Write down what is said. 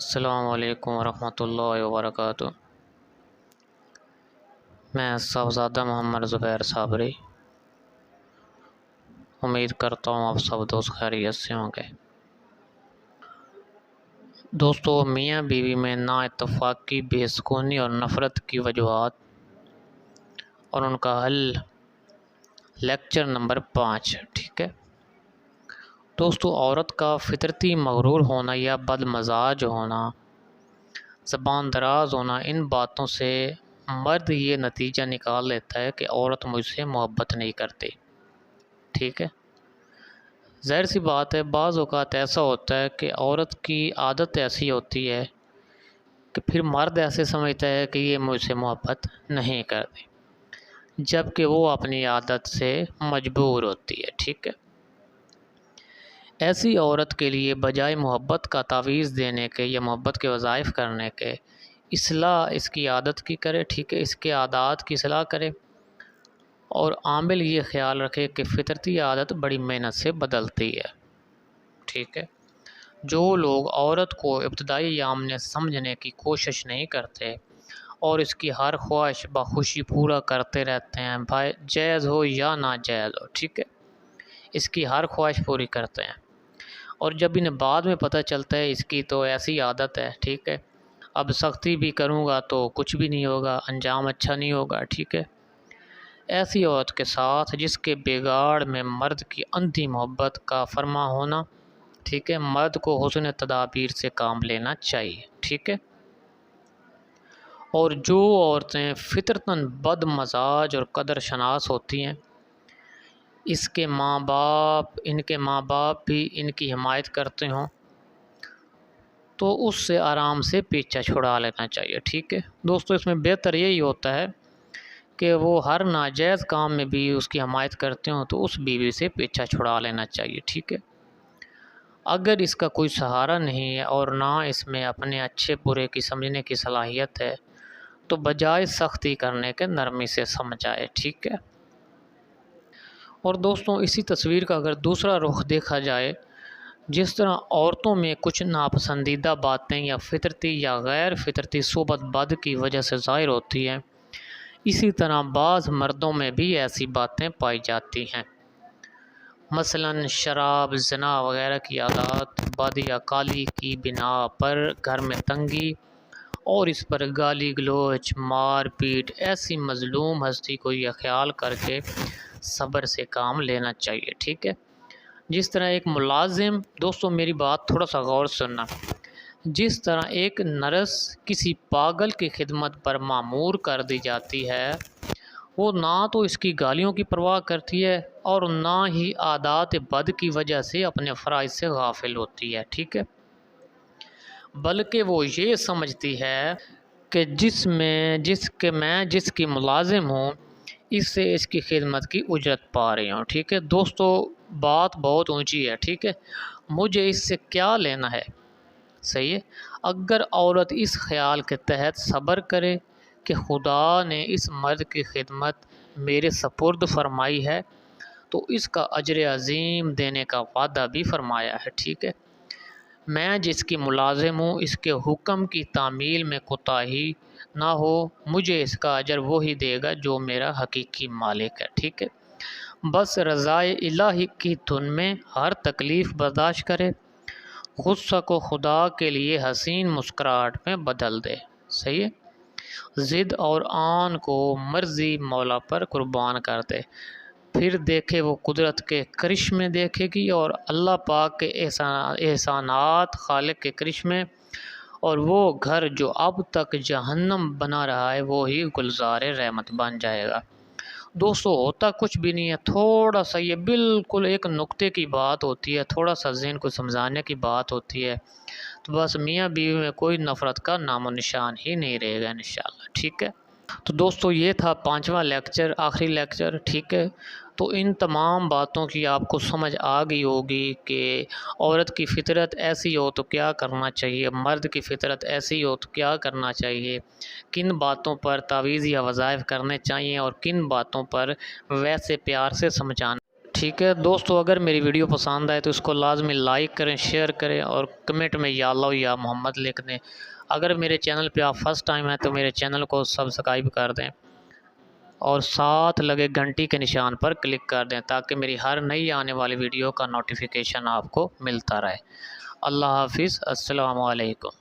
السلام علیکم ورحمۃ اللہ وبرکاتہ۔ میں صاحبزادہ محمد زبیر صابری امید کرتا ہوں آپ سب دوست خیریت سے ہوں گے۔ دوستو، میاں بیوی میں نا اتفاقی، بے سکونی اور نفرت کی وجوہات اور ان کا حل، لیکچر نمبر 5۔ ٹھیک ہے دوستو، عورت کا فطرتی مغرور ہونا یا بد مزاج ہونا، زبان دراز ہونا، ان باتوں سے مرد یہ نتیجہ نکال لیتا ہے کہ عورت مجھ سے محبت نہیں کرتی۔ ٹھیک ہے، ظاہر سی بات ہے، بعض اوقات ایسا ہوتا ہے کہ عورت کی عادت ایسی ہوتی ہے کہ پھر مرد ایسے سمجھتا ہے کہ یہ مجھ سے محبت نہیں کرتی، جبکہ وہ اپنی عادت سے مجبور ہوتی ہے۔ ٹھیک ہے، ایسی عورت کے لیے بجائے محبت کا تعویذ دینے کے یا محبت کے وظائف کرنے کے، اصلاح اس کی عادت کی کرے۔ ٹھیک ہے، اس کے عادات کی اصلاح کرے اور عامل یہ خیال رکھے کہ فطرتی عادت بڑی محنت سے بدلتی ہے۔ ٹھیک ہے، جو لوگ عورت کو ابتدائی ایام میں سمجھنے کی کوشش نہیں کرتے اور اس کی ہر خواہش بخوشی پورا کرتے رہتے ہیں، بھائی جائز ہو یا ناجائز ہو، ٹھیک ہے، اس کی ہر خواہش پوری کرتے ہیں، اور جب انہیں بعد میں پتہ چلتا ہے اس کی تو ایسی عادت ہے، ٹھیک ہے، اب سختی بھی کروں گا تو کچھ بھی نہیں ہوگا، انجام اچھا نہیں ہوگا۔ ٹھیک ہے، ایسی عورت کے ساتھ جس کے بگاڑ میں مرد کی اندھی محبت کا فرما ہونا، ٹھیک ہے، مرد کو حسن تدابیر سے کام لینا چاہیے۔ ٹھیک ہے، اور جو عورتیں فطرتاً بد مزاج اور قدر شناس ہوتی ہیں، ان کے ماں باپ بھی ان کی حمایت کرتے ہوں تو اس سے آرام سے پیچھا چھڑا لینا چاہیے۔ ٹھیک ہے دوستو، اس میں بہتر یہی ہوتا ہے کہ وہ ہر ناجائز کام میں بھی اس کی حمایت کرتے ہوں تو اس بیوی سے پیچھا چھڑا لینا چاہیے۔ ٹھیک ہے، اگر اس کا کوئی سہارا نہیں ہے اور نہ اس میں اپنے اچھے برے کی سمجھنے کی صلاحیت ہے تو بجائے سختی کرنے کے نرمی سے سمجھائے۔ ٹھیک ہے، اور دوستوں، اسی تصویر کا اگر دوسرا رخ دیکھا جائے، جس طرح عورتوں میں کچھ ناپسندیدہ باتیں یا فطرتی یا غیر فطرتی صحبت بد کی وجہ سے ظاہر ہوتی ہیں، اسی طرح بعض مردوں میں بھی ایسی باتیں پائی جاتی ہیں، مثلاً شراب، زنا وغیرہ کی عادات بد یا کالی کی بنا پر گھر میں تنگی اور اس پر گالی گلوچ، مار پیٹ، ایسی مظلوم ہستی کو یہ خیال کر کے صبر سے کام لینا چاہیے۔ ٹھیک ہے، جس طرح ایک ملازم، دوستو میری بات تھوڑا سا غور سننا، جس طرح ایک نرس کسی پاگل کی خدمت پر مامور کر دی جاتی ہے، وہ نہ تو اس کی گالیوں کی پرواہ کرتی ہے اور نہ ہی عادات بد کی وجہ سے اپنے فرائض سے غافل ہوتی ہے۔ ٹھیک ہے، بلکہ وہ یہ سمجھتی ہے کہ جس کی ملازم ہوں، اس سے اس کی خدمت کی اجرت پا رہی ہوں۔ ٹھیک ہے دوستو، بات بہت اونچی ہے، ٹھیک ہے، مجھے اس سے کیا لینا ہے؟ صحیح ہے، اگر عورت اس خیال کے تحت صبر کرے کہ خدا نے اس مرد کی خدمت میرے سپرد فرمائی ہے تو اس کا اجر عظیم دینے کا وعدہ بھی فرمایا ہے۔ ٹھیک ہے، میں جس کی ملازم ہوں، اس کے حکم کی تعمیل میں کوتاہی نہ ہو، مجھے اس کا اجر وہی دے گا جو میرا حقیقی مالک ہے۔ ٹھیک ہے، بس رضائے الہی کی دھن میں ہر تکلیف برداشت کرے، غصہ کو خدا کے لیے حسین مسکراہٹ میں بدل دے۔ صحیح ہے، ضد اور آن کو مرضی مولا پر قربان کر دے، پھر دیکھے وہ قدرت کے کرشمے دیکھے گی اور اللہ پاک کے احسانات، خالق کے کرشمے، اور وہ گھر جو اب تک جہنم بنا رہا ہے وہی گلزار رحمت بن جائے گا۔ دوستو، ہوتا کچھ بھی نہیں ہے، تھوڑا سا یہ بالکل ایک نقطے کی بات ہوتی ہے، تھوڑا سا ذہن کو سمجھانے کی بات ہوتی ہے، تو بس میاں بیوی میں کوئی نفرت کا نام و نشان ہی نہیں رہے گا انشاءاللہ۔ ٹھیک ہے، تو دوستو یہ تھا 5واں لیکچر، آخری لیکچر۔ ٹھیک ہے، تو ان تمام باتوں کی آپ کو سمجھ آ گئی ہوگی کہ عورت کی فطرت ایسی ہو تو کیا کرنا چاہیے، مرد کی فطرت ایسی ہو تو کیا کرنا چاہیے، کن باتوں پر تعویذ یا وظائف کرنے چاہیے اور کن باتوں پر ویسے پیار سے سمجھانا۔ ٹھیک ہے دوستو، اگر میری ویڈیو پسند آئے تو اس کو لازمی لائک کریں، شیئر کریں اور کمنٹ میں یا اللہ یا محمد لکھ دیں۔ اگر میرے چینل پہ آپ فرسٹ ٹائم ہیں تو میرے چینل کو سبسکرائب کر دیں اور ساتھ لگے گھنٹی کے نشان پر کلک کر دیں تاکہ میری ہر نئی آنے والی ویڈیو کا نوٹیفیکیشن آپ کو ملتا رہے۔ اللہ حافظ، السلام علیکم۔